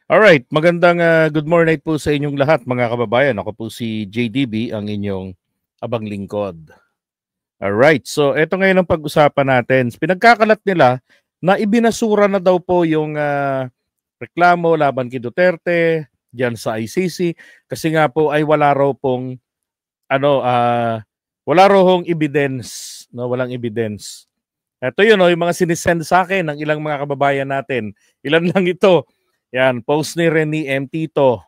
Alright, magandang good morning po sa inyong lahat mga kababayan. Ako po si JDB, ang inyong abang lingkod. Alright, so ito ngayon ang pag-usapan natin. Pinagkakalat nila na ibinasura na daw po yung reklamo laban kay Duterte diyan sa ICC kasi nga po ay wala raw pong wala raw hong evidence, no, walang evidence. Ito yun, no, yung mga sinisend sa akin ng ilang mga kababayan natin. Ilan lang ito. Yan, post ni Rene M. Tito.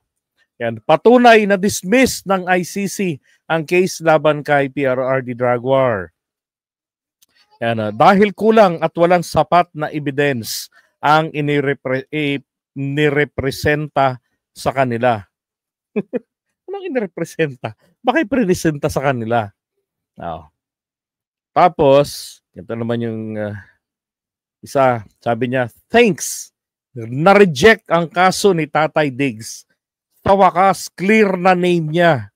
Yan, patunay na dismiss ng ICC ang case laban kay PRRD drug war. Yan, dahil kulang at walang sapat na evidence ang inirepresenta sa kanila. Anong inirepresenta? Baka ipresenta sa kanila. Oh. Tapos, ito naman yung isa, sabi niya, thanks. Na-reject ang kaso ni Tatay Diggs. Sa wakas, clear na name niya.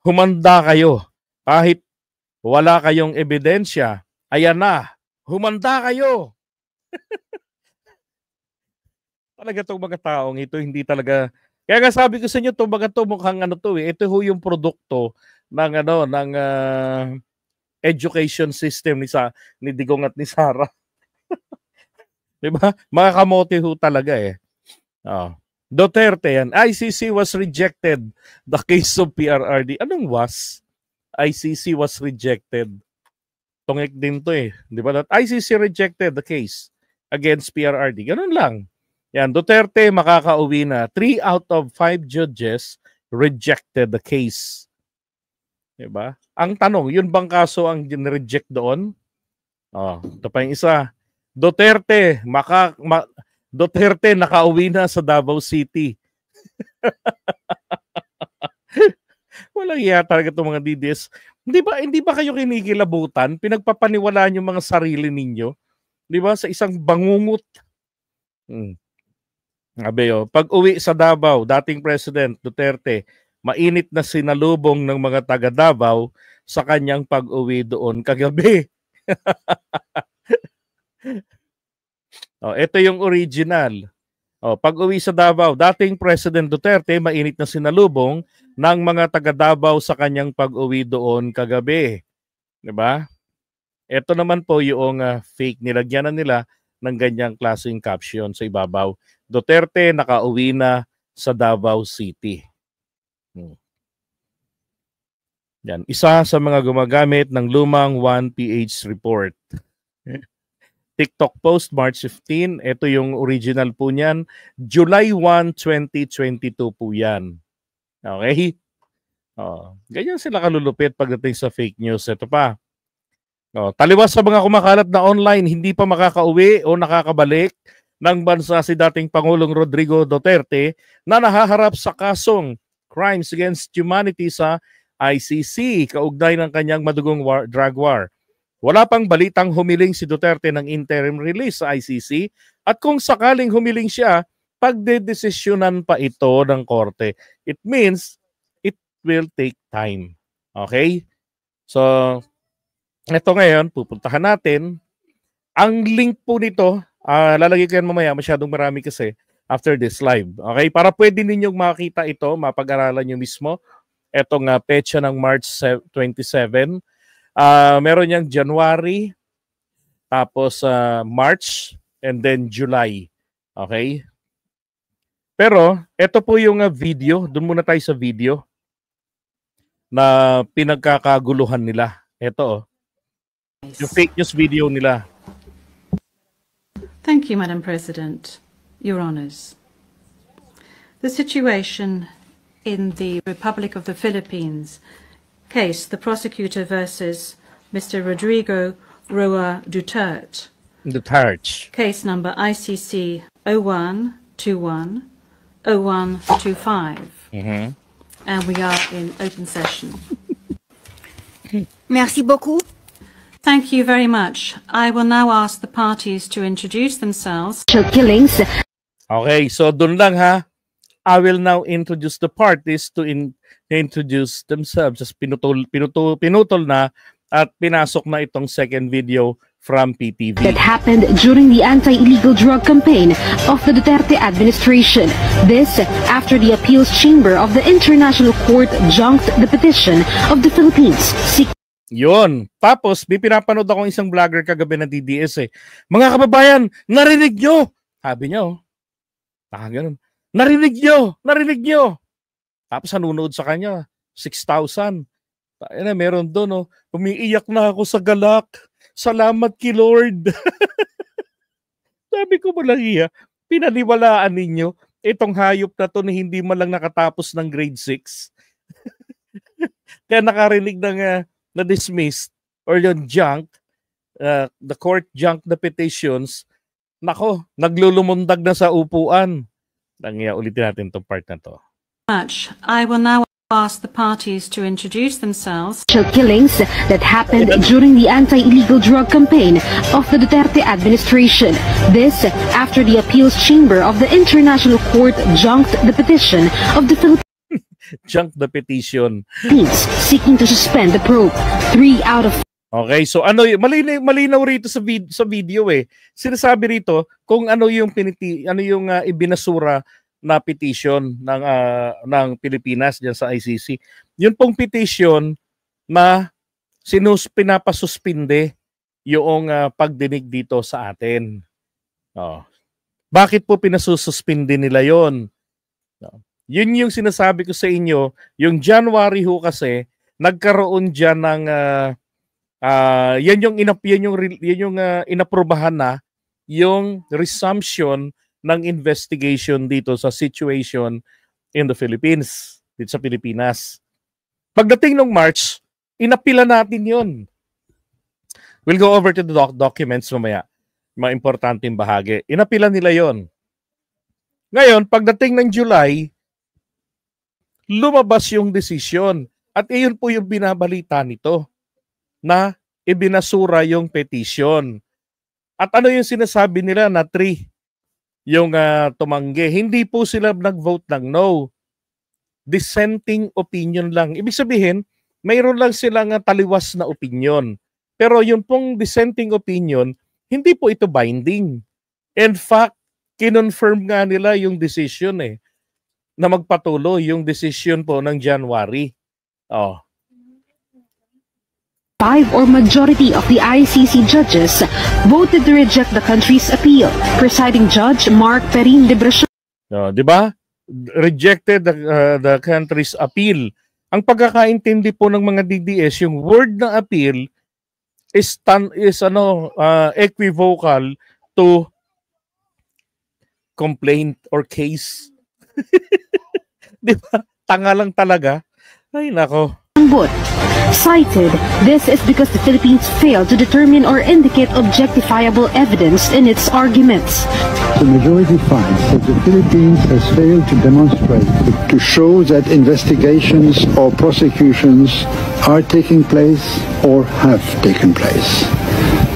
Humanda kayo. Kahit wala kayong ebidensya, ayan na, humanda kayo. Talaga itong mga taong ito, hindi talaga. Kaya nga sabi ko sa inyo, itong mga ito, mukhang ano to eh. Ito ho yung produkto ng education system ni Digong at ni Sara. Diba? Mga kamote ho talaga eh. Oh. Duterte yan. ICC was rejected the case of PRRD. Anong was? ICC was rejected. Tungik din to eh. Di ba? ICC rejected the case against PRRD. Ganun lang. Yan. Duterte makakauwi na. 3 out of 5 judges rejected the case. Di ba? Ang tanong, yun bang kaso ang reject doon? Oh, ito pa yung isa. Duterte nakauwi na sa Davao City. Walang iya talaga itong mga DDS. Hindi ba kayo kinikilabutan? Pinagpapaniwalaan yung mga sarili ninyo? Di ba? Sa isang bangungot. Pag uwi sa Davao, dating President Duterte, mainit na sinalubong ng mga taga Davao sa kanyang pag-uwi doon kagabi. Ito yung original. Pag-uwi sa Davao, dating President Duterte mainit na sinalubong ng mga taga Davao sa kanyang pag-uwi doon kagabi. 'Di ba? Ito naman po yung fake, nilagyan na nila ng ganyang klaseng caption sa ibabaw. Duterte nakauwi na sa Davao City. Yan, isa sa mga gumagamit ng lumang 1PH report. TikTok post March 15. Ito yung original po niyan. July 1, 2022 po yan. Okay? Ganyan sila kalulupit pagdating sa fake news. Ito pa. Taliwas sa mga kumakalat na online, hindi pa makakauwi o nakakabalik ng bansa si dating Pangulong Rodrigo Duterte na nahaharap sa kasong Crimes Against Humanity sa ICC kaugnay ng kanyang madugong drug war. Wala pang balitang humiling si Duterte ng interim release sa ICC at kung sakaling humiling siya, pagdedesisyonan pa ito ng korte. It means it will take time. Okay? So, ito ngayon, pupuntahan natin. Ang link po nito, lalagay ko yan mamaya, masyadong marami kasi after this live. Okay? Para pwede ninyong makita ito, mapag-aralan nyo mismo. Etong petsa ng March 27. Meron niyang January, tapos March, and then July. Okay? Pero, ito po yung video. Doon muna tayo sa video na pinagkakaguluhan nila. Ito, yung fake news video nila. Thank you, Madam President. Your Honours. The situation in the Republic of the Philippines case, the prosecutor versus Mr. Rodrigo Roa Duterte. Case number ICC 0121 0125. And we are in open session. Merci beaucoup. Thank you very much. I will now ask the parties to introduce themselves. Killings. Okay, so dun lang ha. I will now introduce the parties to introduce themselves. Just pinutol na at pinasok na itong second video from PTV. That happened during the anti-illegal drug campaign of the Duterte administration. This after the appeals chamber of the International Court junked the petition of the Philippines. Yun. Tapos, may pinapanood akong isang vlogger kagabi na DDS eh. Mga kababayan, narinig nyo! Sabi niya, ganun. Narinig nyo! Tapos, nanunood sa kanya, 6,000. Meron doon, umiiyak na ako sa galak. Salamat kay Lord. Sabi ko malahiya, pinaniwalaan ninyo itong hayop na to na hindi man lang nakatapos ng grade 6. Kaya nakarinig ng na-dismissed or yung junk, the court junk the petitions, nako, naglulumundag na sa upuan. Ulitin natin itong part na to. I will now ask the parties to introduce themselves. Killings that happened during the anti-illegal drug campaign of the Duterte administration. This after the appeals chamber of the International Court junked the petition of the Philippines. Junk the petition. Seeking to suspend the probe. 3 out of... Okay, so malinaw rito sa video eh. Sinasabi rito kung ano yung ibinasura na petition ng Pilipinas diyan sa ICC. Yun pong petition na pinapasuspinde yung pagdinig dito sa atin. Bakit po pinasususpinde nila yon? Yun yung sinasabi ko sa inyo, yung January ho kasi nagkaroon diyan ng yan yung inaprubahan na yung resumption ng investigation dito sa situation in the Philippines, dito sa Pilipinas. Pagdating ng March, inapila natin yun. We'll go over to the documents mamaya. Mga importanteng bahagi. Inapila nila yon. Ngayon, pagdating ng July, lumabas yung decision. At iyon po yung binabalita nito na ibinasura yung petition. At ano yung sinasabi nila na 3? Yung tumanggi. Hindi po sila nag-vote ng no. Dissenting opinion lang. Ibig sabihin, mayroon lang silang taliwas na opinion. Pero yung pong dissenting opinion, hindi po ito binding. In fact, kinonfirm nga nila yung decision na magpatuloy yung decision po ng January. 5 or majority of the ICC judges voted to reject the country's appeal. Presiding Judge Mark Perin de Brasio. Di ba? Rejected the country's appeal. Ang pagkakaintindi po ng mga DDS, yung word na appeal is equivocal to complaint or case. Di ba? Tanga lang talaga. Ay nako. Cited, this is because the Philippines failed to determine or indicate objectifiable evidence in its arguments. The majority finds that the Philippines has failed to demonstrate, to show that investigations or prosecutions are taking place or have taken place.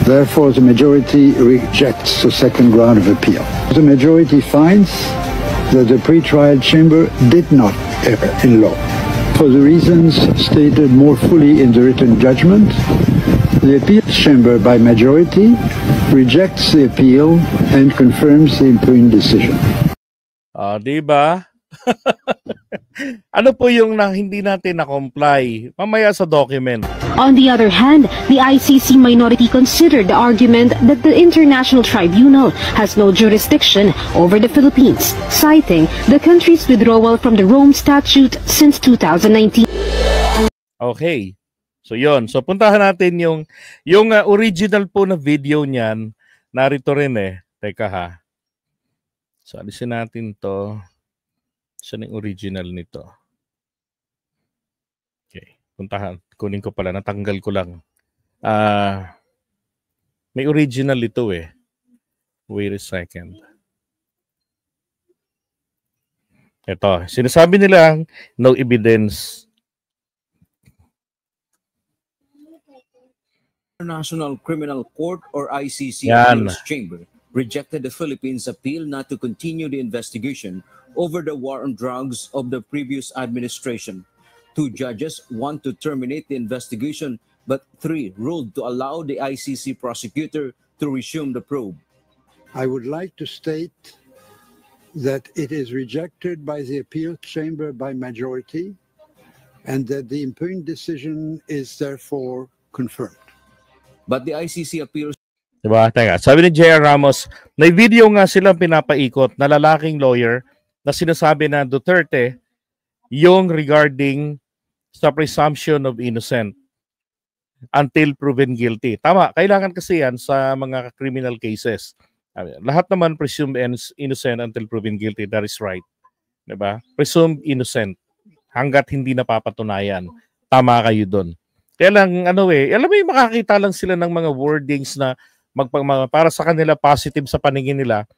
Therefore, the majority rejects the second round of appeal. The majority finds that the pre-trial chamber did not err in law. For the reasons stated more fully in the written judgment, the appeals chamber by majority rejects the appeal and confirms the impugned decision. Diba? Ano po yung hindi natin na-comply? Mamaya sa document. On the other hand, the ICC minority considered the argument that the International Tribunal has no jurisdiction over the Philippines, citing the country's withdrawal from the Rome Statute since 2019. Okay. So yon. So puntahan natin yung original po na video niyan. Narito rin Teka ha. So alisin natin to. Saan yung original nito? Okay. Puntahan. Kunin ko pala. Natanggal ko lang. May original ito Wait a second. Ito. Sinasabi nilang no evidence. International Criminal Court or ICC Appeals Chamber rejected the Philippines' appeal not to continue the investigation over the war on drugs of the previous administration. 2 judges want to terminate the investigation but 3 ruled to allow the ICC prosecutor to resume the probe. I would like to state that it is rejected by the appeal chamber by majority and that the impugned decision is therefore confirmed. But the ICC appeals Diba? Teka, sabi ni J.R. Ramos, may video nga silang pinapaikot na lalaking lawyer na sinasabi na Duterte yung regarding sa presumption of innocent until proven guilty. Tama, kailangan kasi yan sa mga criminal cases. Lahat naman presumed innocent until proven guilty. That is right. Diba? Presumed innocent hanggat hindi napapatunayan. Tama kayo doon. Kaya lang, alam mo yung makakita lang sila ng mga wordings na para sa kanila positive sa paningin nila.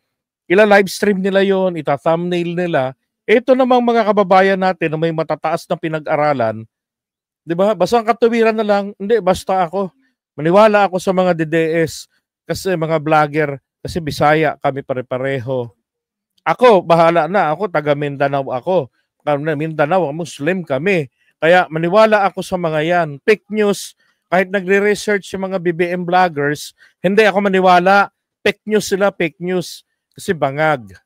Ila-livestream nila yon, ita-thumbnail nila. Ito namang mga kababayan natin na may matataas na pinag-aralan, di ba? Basta ang katuwiran na lang, hindi, basta ako. Maniwala ako sa mga DDS, kasi mga vlogger, kasi Bisaya, kami pare-pareho. Ako, bahala na. Ako, taga Mindanao ako. Mindanao, Muslim kami. Kaya maniwala ako sa mga yan. Fake news. Kahit nagre-research yung mga BBM vloggers, hindi ako maniwala. Fake news sila, fake news. Kasi bangag.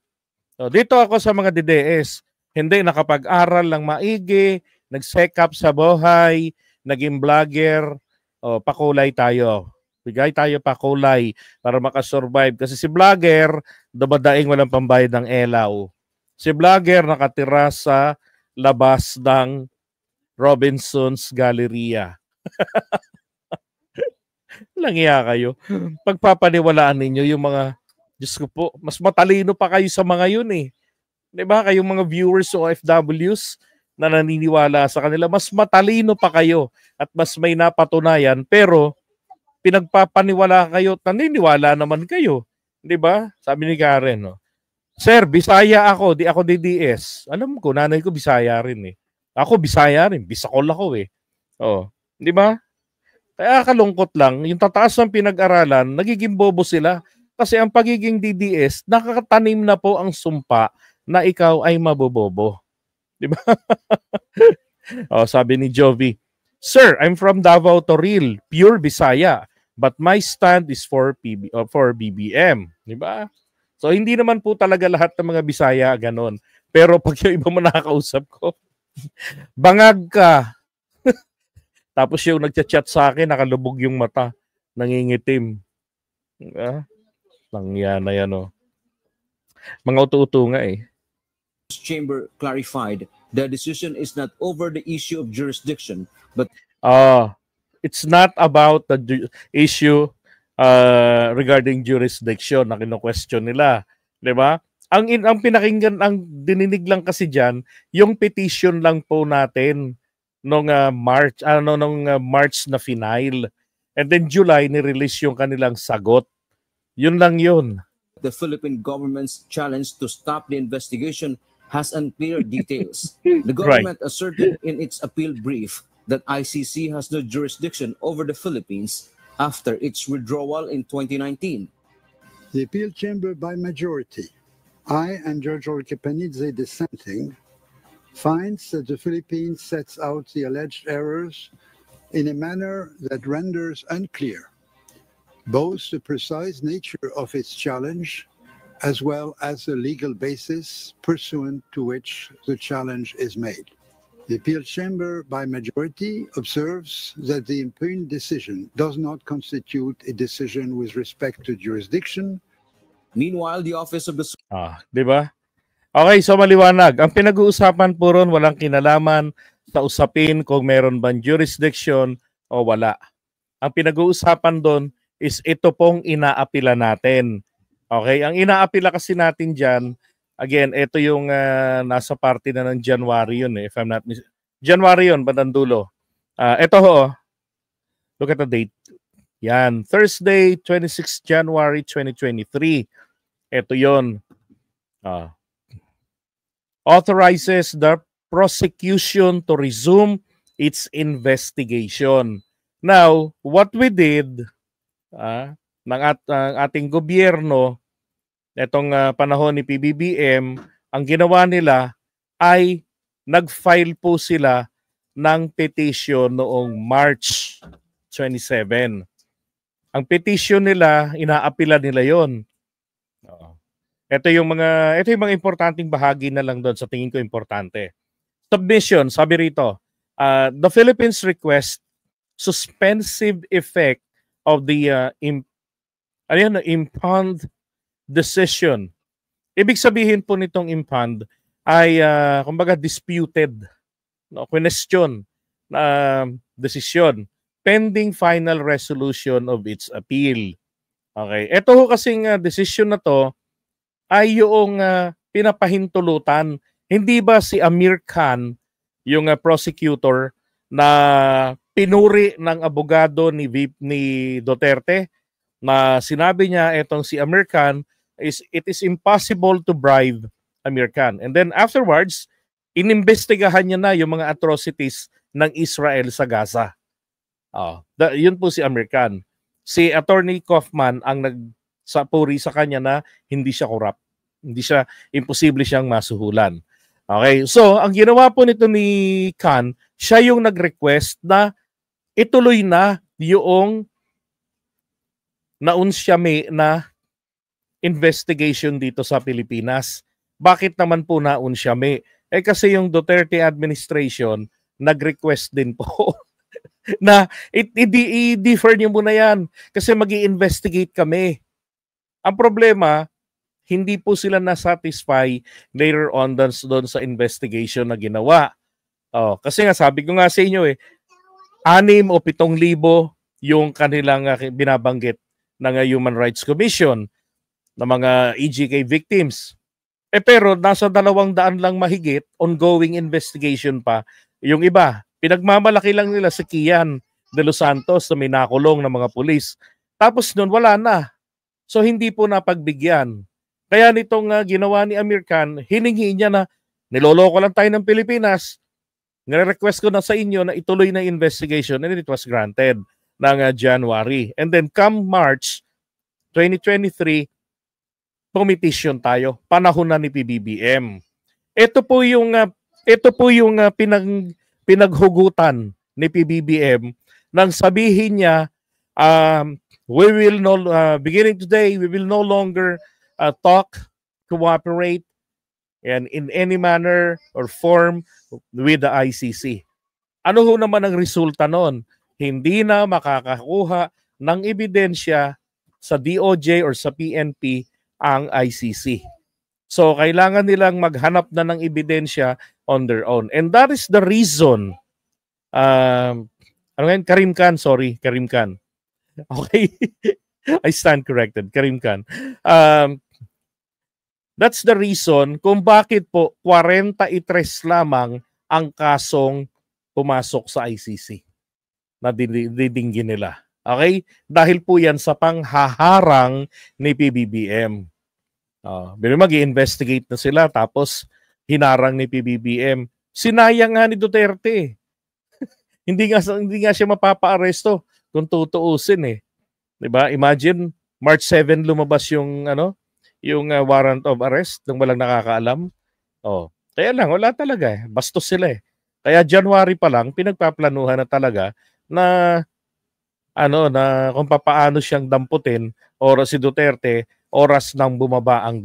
So, dito ako sa mga DDS. Hindi nakapag-aral lang maigi, nag-check-up sa buhay, naging vlogger. O, pakulay tayo. Bigay tayo pakulay para makasurvive. Kasi si vlogger, dumadaing walang pambayad ng elaw. Si vlogger nakatira sa labas ng Robinson's Galleria. Langya kayo. Pagpapaniwalaan ninyo yung mga, Diyos ko po, mas matalino pa kayo sa mga yun eh. Diba? Kayong mga viewers o OFWs na naniniwala sa kanila, mas matalino pa kayo at mas may napatunayan, pero pinagpapaniwala kayo, naniniwala naman kayo. Diba? Sabi ni Karen, no? Sir, Bisaya ako, di ako DDS. Alam ko, nanay ko Bisaya rin eh. Ako Bisaya rin, Bisakol ako eh. Oh, di ba? Kaya kalungkot lang, yung tataas ng pinag-aralan, nagiging bobo sila. Kasi ang pagiging DDS, nakakatanim na po ang sumpa na ikaw ay mabobobo. Di ba? Oh, sabi ni Jovi, Sir, I'm from Davao Toril, pure Bisaya, but my stand is for BBM. Di ba? So hindi naman po talaga lahat ng mga Bisaya ganon. Pero pag yung iba mo nakakausap ko, bangag ka. Tapos yung nagchat-chat sa akin, nakalubog yung mata, nangingitim. Langya na yan, oh. Mga utu-utu nga eh. Chamber clarified the decision is not over the issue of jurisdiction, but it's not about the issue regarding jurisdiction na kino-question nila, 'di ba? Ang pinakinggan, ang dininig lang kasi diyan, yung petition lang po natin nung March, March na final. And then July ni-release yung kanilang sagot. Yun lang yun. the Philippine government's challenge to stop the investigation has unclear details. The government asserted in its appeal brief that ICC has no jurisdiction over the Philippines after its withdrawal in 2019. The appeal chamber by majority, I and Judge Orkepanidze dissenting, finds that the Philippines sets out the alleged errors in a manner that renders unclear both the precise nature of its challenge as well as the legal basis pursuant to which the challenge is made. The appeal chamber by majority observes that the impugned decision does not constitute a decision with respect to jurisdiction. Meanwhile, the Office of the di ba? Okay, so maliwanag. Ang pinag-uusapan po ron, walang kinalaman sa usapin kung meron bang jurisdiction o wala. Ang pinag-uusapan doon is ito pong inaapila natin. Okay, ang inaapila kasi natin dyan, again, ito yung nasa party na ng January yun if I'm not mistaken. January yun, bandang dulo. Ito ho, look at the date. Yan, Thursday, 26 January 2023. Ito yun. Authorizes the prosecution to resume its investigation. Now, what we did ng ating gobyerno, itong panahon ni PBBM, ang ginawa nila ay nag-file po sila ng petition noong March 27. Ang petition nila, inaapila nila yon. Ito yung mga importanteng bahagi na lang doon sa tingin ko importante. Submission, sabi rito, the Philippines request suspensive effect of the impound decision. Ibig sabihin po nitong impound ay kumbaga disputed, question na desisyon pending final resolution of its appeal. Okay, ito ho kasing decision na to ay yung pinapahintulutan. Hindi ba si Amir Khan, yung prosecutor na pinuri ng abogado ni Duterte, na sinabi niya itong si Amir Khan, it is impossible to bribe Amir Khan. And then afterwards, inimbestigahan niya na yung mga atrocities ng Israel sa Gaza. Yun po si Amir Khan. Si Attorney Kaufman ang nagsapuri sa kanya na hindi siya corrupt. Imposible siyang masuhulan. Okay, so ang ginawa po nito ni Khan, siya yung nag-request na ituloy na yung naunsyame na investigation dito sa Pilipinas. Bakit naman po naunsyame? Kasi yung Duterte administration nag-request din po na i-defer niyo muna yan kasi mag-i-investigate kami. Ang problema, hindi po sila na-satisfy later on doon sa investigation na ginawa. Kasi nga sabi ko nga sa inyo 6 o 7,000 yung kanilang binabanggit ng Human Rights Commission na mga EJK victims. Pero nasa 200 lang mahigit, ongoing investigation pa. Yung iba, pinagmamalaki lang nila si Kian de Los Santos na may nakulong ng mga pulis. Tapos nun, wala na. So hindi po napagbigyan. Kaya nitong ginawa ni Amir Khan, hiningi niya na niloloko lang tayo ng Pilipinas. Nire-request ko na sa inyo na ituloy na investigation and it was granted ng January. And then come March 2023, petition tayo. Panahon na ni PBBM. Ito po yung pinaghugutan ni PBBM nang sabihin niya, beginning today, we will no longer talk, cooperate, and in any manner or form with the ICC. Ano ho naman ang resulta noon? Hindi na makakakuha ng ebidensya sa DOJ or sa PNP ang ICC. So, kailangan nilang maghanap na ng ebidensya on their own. And that is the reason, Karim Khan. Okay? I stand corrected. Karim Khan. That's the reason kung bakit po 43 lamang ang kasong pumasok sa ICC na didinggin nila. Okay? Dahil po yan sa panghaharang ni PBBM. Mag-i-investigate na sila tapos hinarang ni PBBM. Sinayang nga ni Duterte. hindi nga siya mapapa-aresto kung tutuusin . Diba? Imagine, March 7 lumabas yung warrant of arrest nang walang nakakaalam. Kaya lang, wala talaga . Bastos sila . Kaya January pa lang, pinagpaplanuhan na talaga na kung papaano siyang damputin o si Duterte oras nang bumaba ang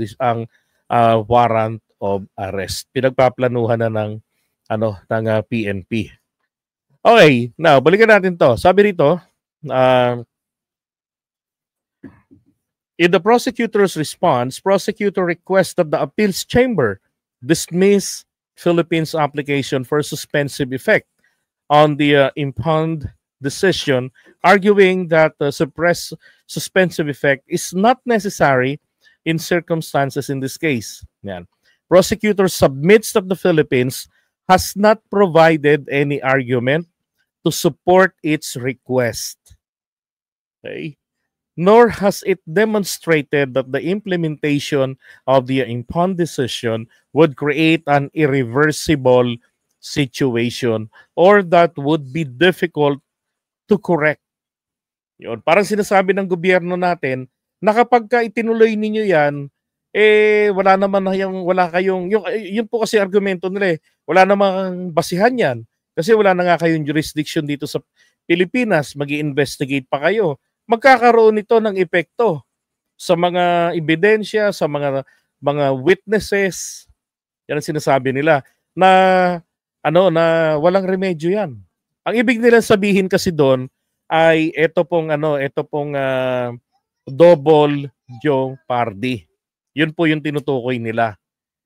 warrant of arrest. Pinagpaplanuhan na ng PNP. Okay, now balikan natin 'to. Sabi rito, in the prosecutor's response, prosecutor requests that the appeals chamber dismiss Philippines' application for suspensive effect on the impound decision, arguing that the suspensive effect is not necessary in circumstances in this case. Yan. Prosecutor submits that the Philippines has not provided any argument to support its request. Okay? Nor has it demonstrated that the implementation of the impound decision would create an irreversible situation or that would be difficult to correct. Yun. Parang sinasabi ng gobyerno natin na kapag itinuloy ninyo yan, yun po kasi argumento nila wala namang basihan yan. Kasi wala na nga kayong jurisdiction dito sa Pilipinas, mag-i-investigate pa kayo. Magkakaroon ito ng epekto sa mga ebidensya, sa mga witnesses. Yan ang sinasabi nila na na walang remedyo 'yan. Ang ibig nila sabihin kasi doon ay ito pong double jeopardy. Yun po yung tinutukoy nila.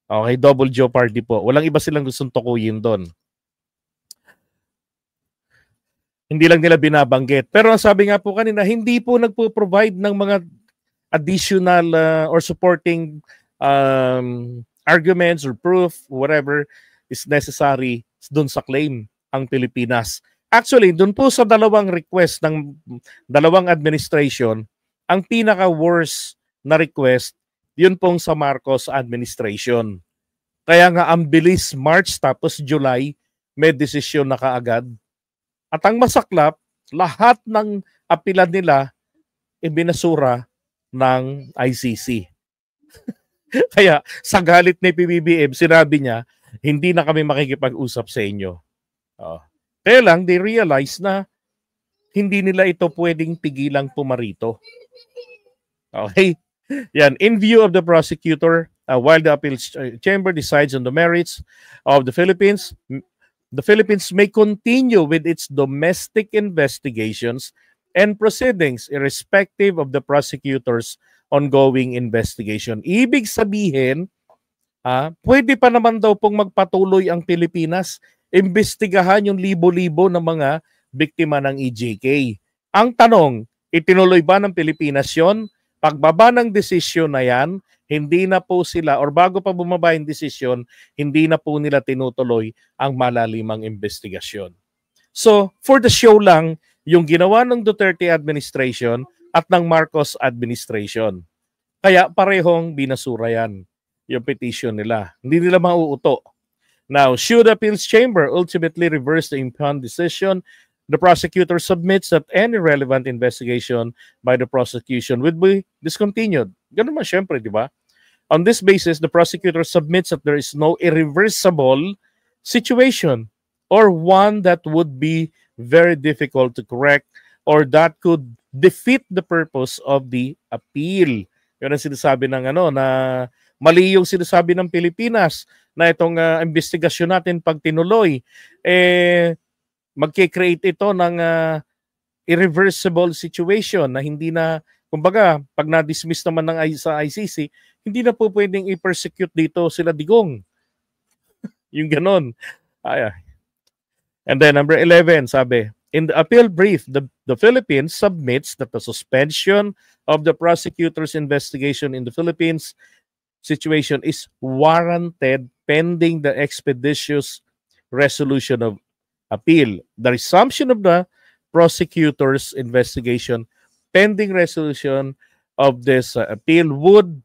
Okay, double jeopardy po. Walang iba silang gustong tukuyin doon. Hindi lang nila binabanggit. Pero ang sabi nga po kanina, hindi po nagpo-provide ng mga additional or supporting arguments or proof, whatever is necessary dun sa claim ang Pilipinas. Actually, dun po sa dalawang request ng dalawang administration, ang pinaka-worst na request, yun pong sa Marcos administration. Kaya nga ang bilis March tapos July, may desisyon na kaagad. At ang masaklap, lahat ng apilan nila ibinasura ng ICC. Kaya sa galit ni PBBM, sinabi niya, hindi na kami makikipag-usap sa inyo. Kaya lang, they realize na hindi nila ito pwedeng pigilang pumarito. Okay? Yan. In view of the prosecutor, while the appeal chamber decides on the merits of the Philippines may continue with its domestic investigations and proceedings irrespective of the prosecutor's ongoing investigation. Ibig sabihin, pwede pa naman daw pong magpatuloy ang Pilipinas, imbestigahan yung libo-libo ng mga biktima ng EJK. Ang tanong, itinuloy ba ng Pilipinas yon? Pagbaba ng desisyon na yan, hindi na po sila, or bago pa bumaba yung desisyon, hindi na po nila tinutuloy ang malalimang investigasyon. So, for the show lang, yung ginawa ng Duterte administration at ng Marcos administration. Kaya parehong binasura yan, yung petition nila. Hindi nila mauuto. Now, should the appeals chamber ultimately reverse the impound decision, the prosecutor submits that any relevant investigation by the prosecution would be discontinued. Ganun man syempre, di ba? On this basis, the prosecutor submits that there is no irreversible situation or one that would be very difficult to correct or that could defeat the purpose of the appeal. Yun ang sinasabi ng na mali yung sinasabi ng Pilipinas na itong investigasyon natin pag tinuloy, magkikreate ito ng irreversible situation na hindi na, kumbaga, pag na-dismiss naman sa ICC, hindi na po pwedeng i-persecute dito sila Digong. Yung ganon. And then number 11, sabi, in the appeal brief, the Philippines submits that the suspension of the prosecutor's investigation in the Philippines situation is warranted pending the expeditious resolution of appeal. The resumption of the prosecutor's investigation pending resolution of this appeal would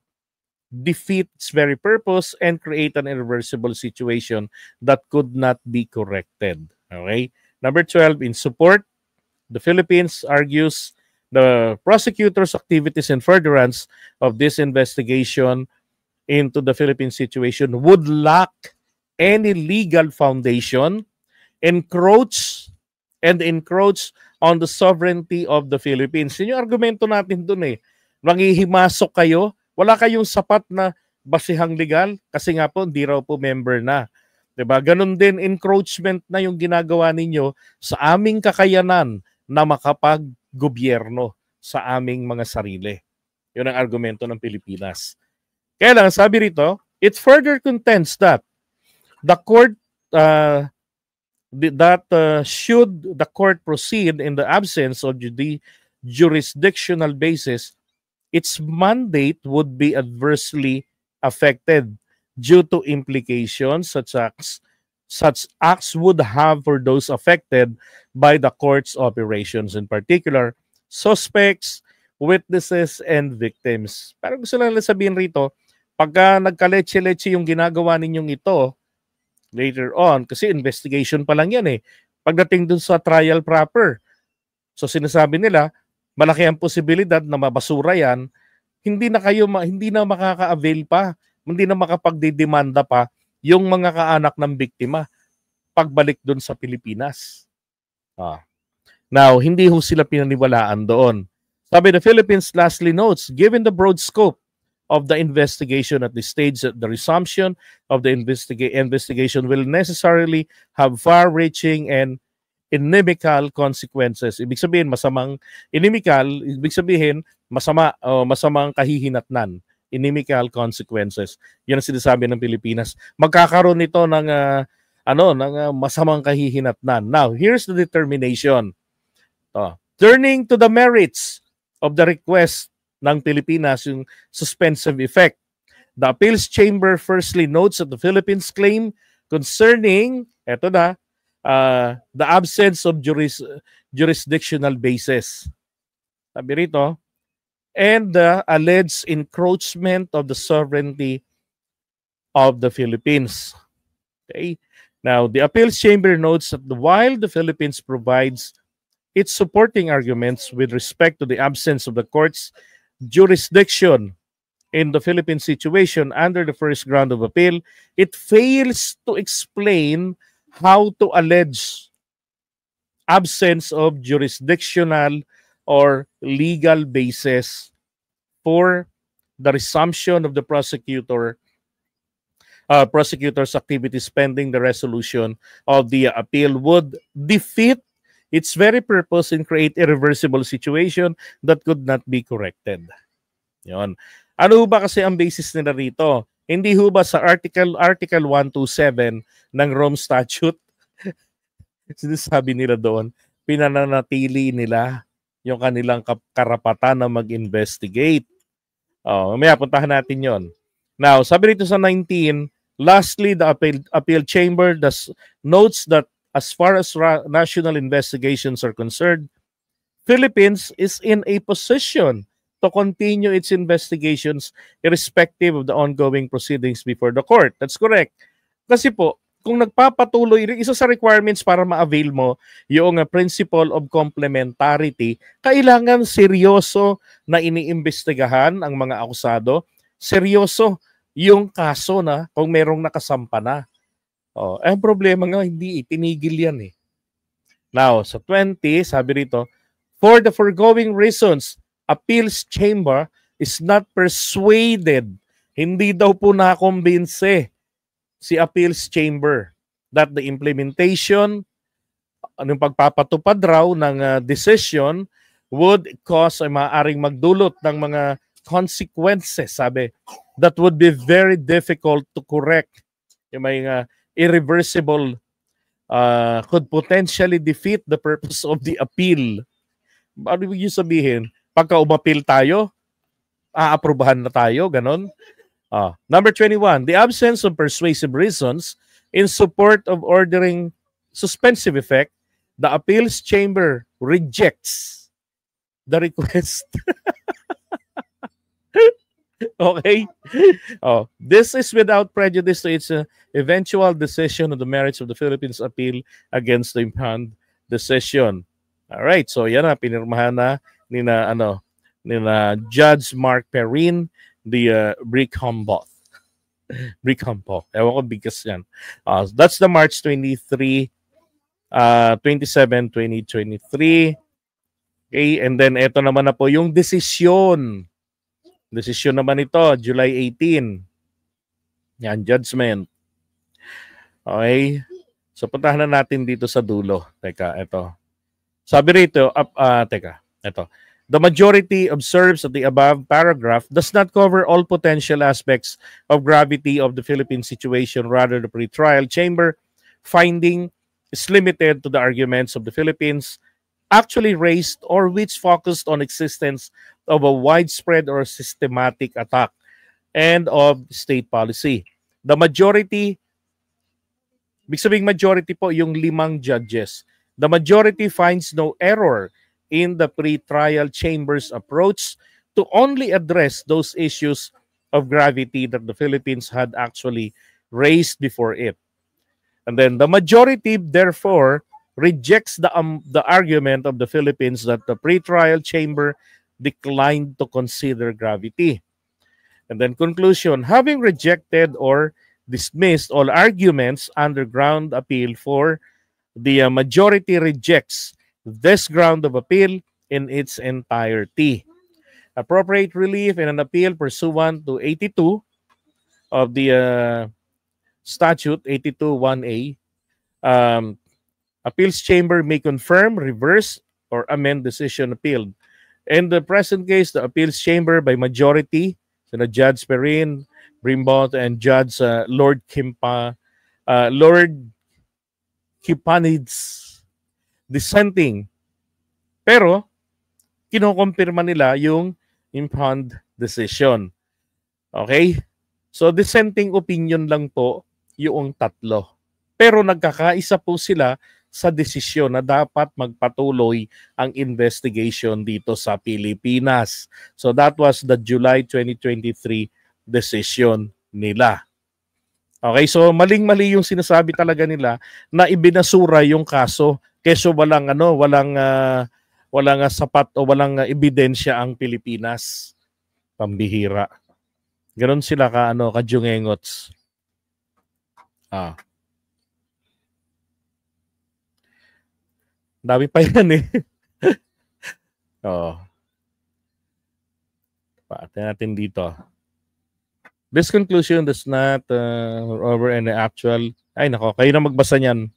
defeat its very purpose and create an irreversible situation that could not be corrected. Okay? Number 12, in support, the Philippines argues the prosecutor's activities in furtherance of this investigation into the Philippine situation would lack any legal foundation, encroach on the sovereignty of the Philippines. Yun yung argumento natin dun Manghihimasok kayo, wala kayong sapat na basihang legal kasi nga po hindi raw po member na. 'Di ba? Ganun din, encroachment na yung ginagawa ninyo sa aming kakayanan na makapag-gobyerno sa aming mga sarili. Yun ang argumento ng Pilipinas. Kaya lang, sabi rito, it further contends that the court should the court proceed in the absence of the jurisdictional basis, its mandate would be adversely affected due to implications such acts would have for those affected by the court's operations, in particular, suspects, witnesses, and victims. Pero gusto lang sabihin rito, pagka nagkaletse-letse yung ginagawa ninyong ito, later on, kasi investigation pa lang yan pagdating dun sa trial proper. So sinasabi nila, malaki ang posibilidad na mabasura yan, hindi na makaka-avail pa, hindi na makapagdidemanda pa yung mga kaanak ng biktima pagbalik dun sa Pilipinas. Now, hindi ho sila pinaniwalaan doon. Sabi, the Philippines lastly notes, given the broad scope of the investigation at this stage, the resumption of the investigation will necessarily have far-reaching and inimical consequences. Ibig sabihin, ibig sabihin, masamang kahihinatnan. Inimical consequences. Yan ang sinasabi ng Pilipinas. Magkakaroon nito ng masamang kahihinatnan. Now, here's the determination. Turning to the merits of the request ng Pilipinas, yung suspensive effect. The Appeals Chamber firstly notes that the Philippines claim concerning, the absence of jurisdictional basis. Sabi rito, and the alleged encroachment of the sovereignty of the Philippines. Okay. Now, the Appeals Chamber notes that while the Philippines provides its supporting arguments with respect to the absence of the court's jurisdiction in the Philippine situation under the first ground of appeal, it fails to explain how to allege absence of jurisdictional or legal basis for the resumption of the prosecutor's activities pending the resolution of the appeal would defeat its very purpose and create irreversible situation that could not be corrected. Yon. Ano ba kasi ang basis nila rito? Hindi ho ba sa Article 127 ng Rome Statute? Sinasabi nila doon, pinananatili nila yung kanilang karapatan na mag-investigate. Mamaya puntahan natin yon. Now, sabi rito sa 19, lastly, the appeal chamber notes that as far as national investigations are concerned, Philippines is in a position to continue its investigations irrespective of the ongoing proceedings before the court. That's correct. Kasi po, kung nagpapatuloy, isa sa requirements para ma-avail mo yung principle of complementarity, kailangan seryoso na iniimbestigahan ang mga akusado, seryoso yung kaso na kung merong nakasampa na. Ang problema nga, hindi itinigil yan eh. Now, sa 20, sabi rito, for the foregoing reasons, Appeals Chamber is not persuaded. Hindi daw po nakumbinse si Appeals Chamber that the implementation, anong pagpapatupad raw ng decision would cause ay maaaring magdulot ng mga consequences, sabi, that would be very difficult to correct. Yung may irreversible, could potentially defeat the purpose of the appeal. Ano yung sabihin? Pagka umapil tayo, aaprubahan na tayo, ganon. Number 21, the absence of persuasive reasons in support of ordering suspensive effect, the Appeals Chamber rejects the request. Okay. This is without prejudice to its eventual decision on the merits of the Philippines appeal against the impound decision. All right. So yan na, pinirmahan na ni Judge Mark Perrin, the Brichambault. Ewan ko bigas yan. That's the March 27, 2023. Okay. And then ito naman na po yung desisyon. Desisyon naman ito, July 18. Yan, judgment. Okay. So, puntahan na natin dito sa dulo. Teka, ito. Sabi rito, ito. The majority observes that the above paragraph does not cover all potential aspects of gravity of the Philippine situation. Rather, the pre-trial chamber finding is limited to the arguments of the Philippines actually raised or which focused on existence of a widespread or systematic attack and of state policy. The majority, ibig sabihin majority po yung 5 judges. The majority finds no error in the pre-trial chamber's approach to only address those issues of gravity that the Philippines had actually raised before it. And then the majority, therefore, rejects the argument of the Philippines that the pre-trial chamber declined to consider gravity. And then conclusion, having rejected or dismissed all arguments under ground appeal for, the majority rejects this ground of appeal in its entirety. Appropriate relief in an appeal pursuant to 82 of the statute 82(1)(a. Appeals chamber may confirm, reverse, or amend decision appealed. In the present case, the appeals chamber by majority, Judge Perrin, Brimbot, and Judge Lord Kipanids dissenting. Pero, kinokompirma nila yung impound decision. Okay? So, dissenting opinion lang po yung tatlo. Pero nagkakaisa po sila sa desisyon na dapat magpatuloy ang investigation dito sa Pilipinas. So that was the July 2023 decision nila. Okay, so maling-mali yung sinasabi talaga nila na ibinasura yung kaso keso walang sapat o walang ebidensya ang Pilipinas. Pambihira. Ganon sila kajungengots. Dami pa yan eh. Paatin natin dito. This conclusion does not over any actual... Ay nako, kayo na magbasa niyan.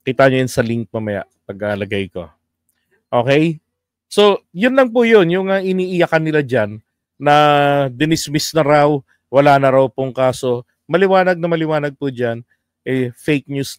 Kita nyo yun sa link mamaya paglalagay ko. Okay? So, yun lang po yun. Yung iniiyakan nila dyan na dinismiss na raw, wala na raw pong kaso. Maliwanag na maliwanag po dyan. Fake news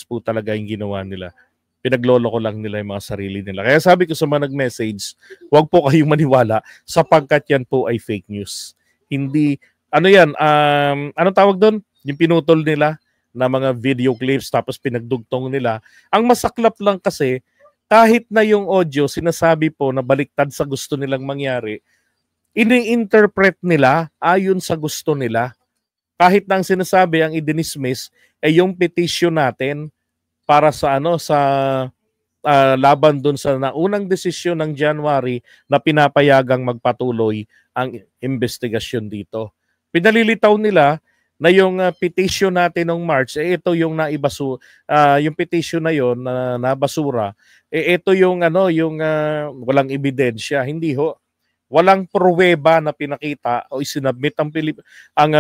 po talaga yung ginawa nila. Pinaglolo ko lang nila yung mga sarili nila. Kaya sabi ko sa mga nag-message, huwag po kayong maniwala sapagkat yan po ay fake news. Hindi, anong tawag doon? Yung pinutol nila na mga video clips tapos pinagdugtong nila. Ang masaklap lang kasi, kahit na yung audio, sinasabi po na baliktad sa gusto nilang mangyari, ini-interpret nila ayon sa gusto nila. Kahit na ang sinasabi, ang i-dismiss, ay yung petition natin para sa laban dun sa naunang desisyon ng January na pinapayagang magpatuloy ang investigasyon dito. Pinalilitaw nila na yung petition natin ng March, ito yung yung petition na yon na nabasura, ito yung walang ebidensya. Hindi ho. Walang pruweba na pinakita o isinabmit ang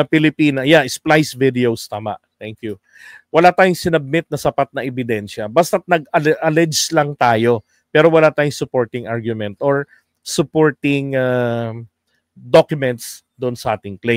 Pilipinas. Yeah, splice videos, tama. Thank you. Wala tayong sinabmit na sapat na ebidensya. Basta't nag-allege lang tayo, pero wala tayong supporting argument or supporting documents doon sa ating claim.